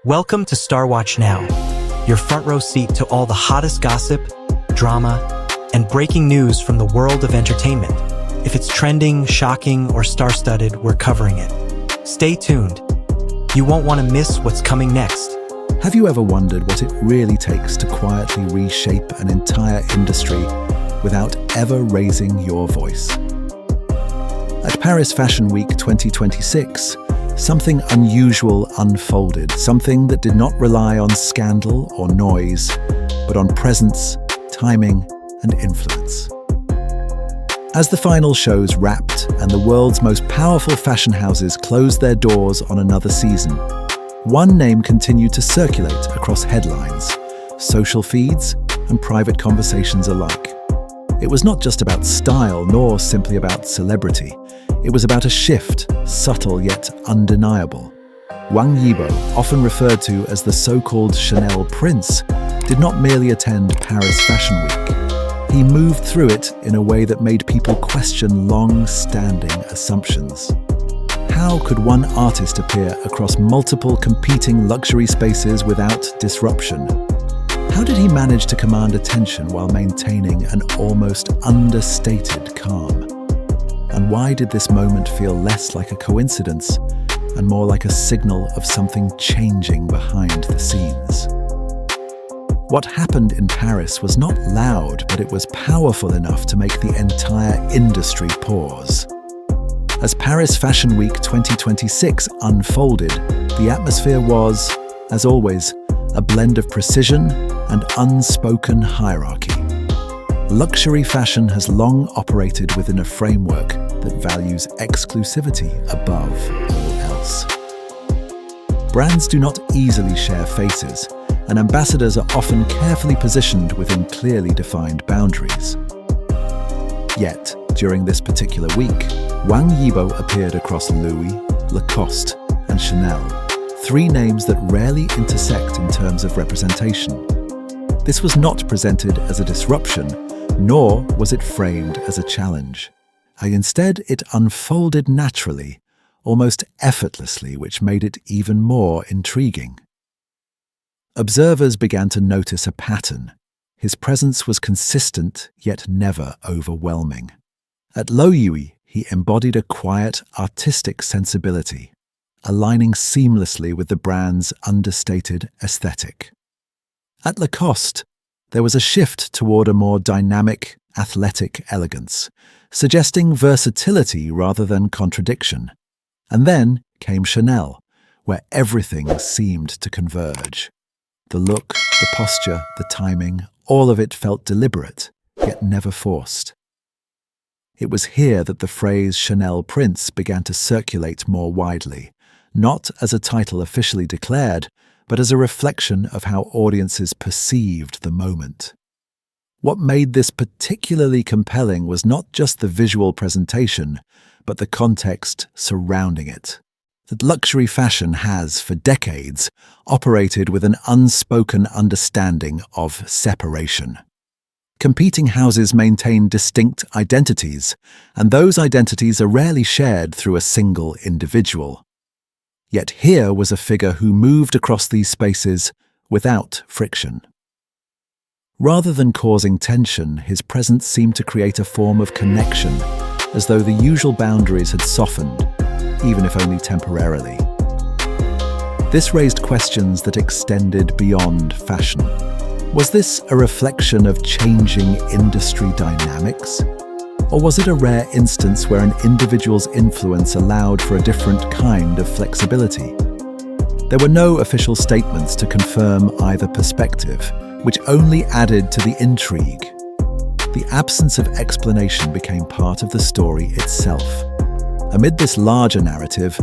Welcome to Starwatch Now, your front row seat to all the hottest gossip, drama, and breaking news from the world of entertainment. If it's trending, shocking, or star-studded, we're covering it. Stay tuned. You won't want to miss what's coming next. Have you ever wondered what it really takes to quietly reshape an entire industry without ever raising your voice? At Paris Fashion Week 2026, something unusual unfolded, something that did not rely on scandal or noise, but on presence, timing, and influence. As the final shows wrapped and the world's most powerful fashion houses closed their doors on another season, one name continued to circulate across headlines, social feeds, and private conversations alike. It was not just about style, nor simply about celebrity. It was about a shift, subtle yet undeniable. Wang Yibo, often referred to as the so-called Chanel Prince, did not merely attend Paris Fashion Week. He moved through it in a way that made people question long-standing assumptions. How could one artist appear across multiple competing luxury spaces without disruption? How did he manage to command attention while maintaining an almost understated calm? And why did this moment feel less like a coincidence and more like a signal of something changing behind the scenes? What happened in Paris was not loud, but it was powerful enough to make the entire industry pause. As Paris Fashion Week 2026 unfolded, the atmosphere was, as always, a blend of precision and unspoken hierarchy. Luxury fashion has long operated within a framework that values exclusivity above all else. Brands do not easily share faces, and ambassadors are often carefully positioned within clearly defined boundaries. Yet, during this particular week, Wang Yibo appeared across LOEWE, LACOSTE, and Chanel, three names that rarely intersect in terms of representation. This was not presented as a disruption, nor was it framed as a challenge. Instead, it unfolded naturally, almost effortlessly, which made it even more intriguing. Observers began to notice a pattern. His presence was consistent, yet never overwhelming. At LOEWE, he embodied a quiet, artistic sensibility, aligning seamlessly with the brand's understated aesthetic. At Lacoste, there was a shift toward a more dynamic, athletic elegance, suggesting versatility rather than contradiction. And then came Chanel, where everything seemed to converge. The look, the posture, the timing, all of it felt deliberate, yet never forced. It was here that the phrase Chanel Prince began to circulate more widely, not as a title officially declared, but as a reflection of how audiences perceived the moment. What made this particularly compelling was not just the visual presentation, but the context surrounding it. That luxury fashion has, for decades, operated with an unspoken understanding of separation. Competing houses maintain distinct identities, and those identities are rarely shared through a single individual. Yet here was a figure who moved across these spaces without friction. Rather than causing tension, his presence seemed to create a form of connection, as though the usual boundaries had softened, even if only temporarily. This raised questions that extended beyond fashion. Was this a reflection of changing industry dynamics? Or was it a rare instance where an individual's influence allowed for a different kind of flexibility? There were no official statements to confirm either perspective, which only added to the intrigue. The absence of explanation became part of the story itself. Amid this larger narrative,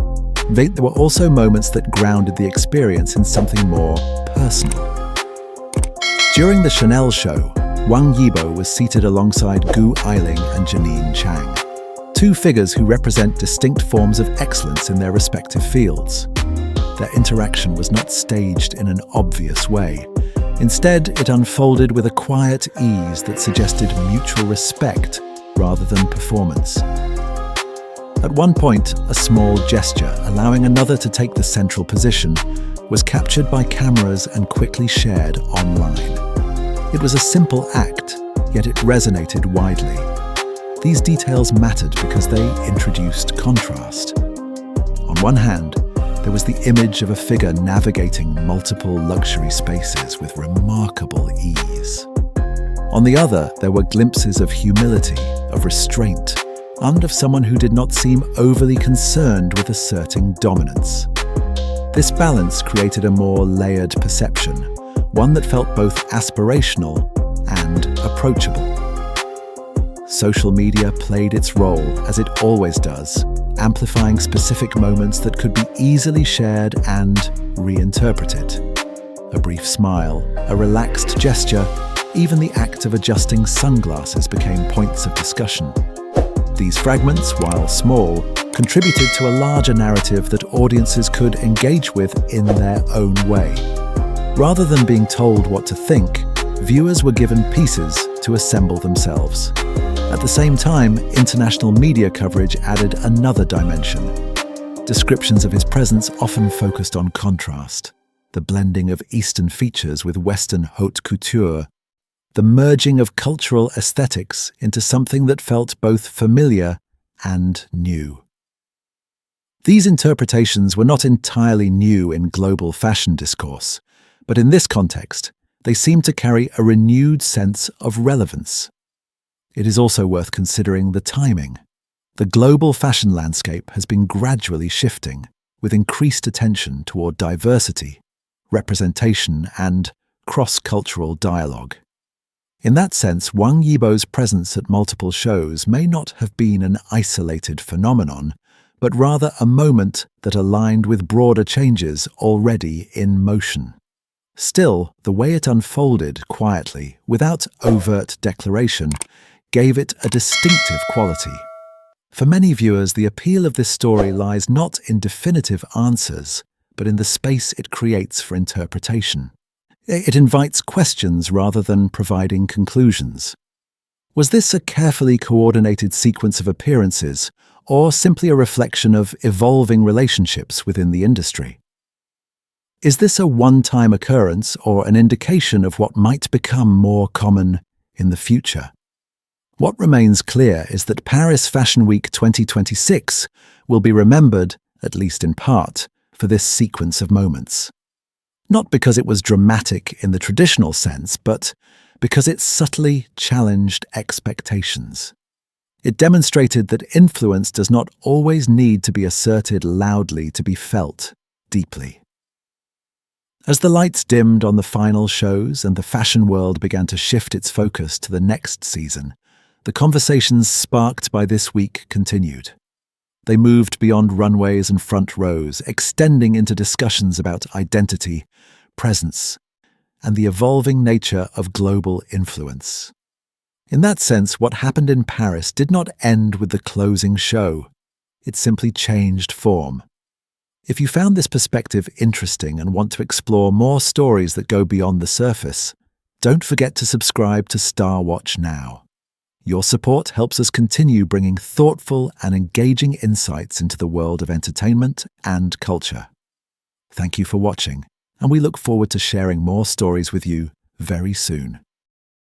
there were also moments that grounded the experience in something more personal. During the Chanel show, Wang Yibo was seated alongside Ailing and Janine Chang, two figures who represent distinct forms of excellence in their respective fields. Their interaction was not staged in an obvious way. Instead, it unfolded with a quiet ease that suggested mutual respect rather than performance. At one point, a small gesture, allowing another to take the central position, was captured by cameras and quickly shared online. It was a simple act, yet it resonated widely. These details mattered because they introduced contrast. On one hand, there was the image of a figure navigating multiple luxury spaces with remarkable ease. On the other, there were glimpses of humility, of restraint, and of someone who did not seem overly concerned with asserting dominance. This balance created a more layered perception, one that felt both aspirational and approachable. Social media played its role, as it always does, amplifying specific moments that could be easily shared and reinterpreted. A brief smile, a relaxed gesture, even the act of adjusting sunglasses became points of discussion. These fragments, while small, contributed to a larger narrative that audiences could engage with in their own way. Rather than being told what to think, viewers were given pieces to assemble themselves. At the same time, international media coverage added another dimension. Descriptions of his presence often focused on contrast, the blending of Eastern features with Western haute couture, the merging of cultural aesthetics into something that felt both familiar and new. These interpretations were not entirely new in global fashion discourse, but in this context, they seem to carry a renewed sense of relevance. It is also worth considering the timing. The global fashion landscape has been gradually shifting, with increased attention toward diversity, representation, and cross-cultural dialogue. In that sense, Wang Yibo's presence at multiple shows may not have been an isolated phenomenon, but rather a moment that aligned with broader changes already in motion. Still, the way it unfolded quietly, without overt declaration, gave it a distinctive quality. For many viewers, the appeal of this story lies not in definitive answers, but in the space it creates for interpretation. It invites questions rather than providing conclusions. Was this a carefully coordinated sequence of appearances, or simply a reflection of evolving relationships within the industry? Is this a one-time occurrence or an indication of what might become more common in the future? What remains clear is that Paris Fashion Week 2026 will be remembered, at least in part, for this sequence of moments. Not because it was dramatic in the traditional sense, but because it subtly challenged expectations. It demonstrated that influence does not always need to be asserted loudly to be felt deeply. As the lights dimmed on the final shows and the fashion world began to shift its focus to the next season, the conversations sparked by this week continued. They moved beyond runways and front rows, extending into discussions about identity, presence, and the evolving nature of global influence. In that sense, what happened in Paris did not end with the closing show. It simply changed form. If you found this perspective interesting and want to explore more stories that go beyond the surface, don't forget to subscribe to Starwatch now. Your support helps us continue bringing thoughtful and engaging insights into the world of entertainment and culture. Thank you for watching, and we look forward to sharing more stories with you very soon.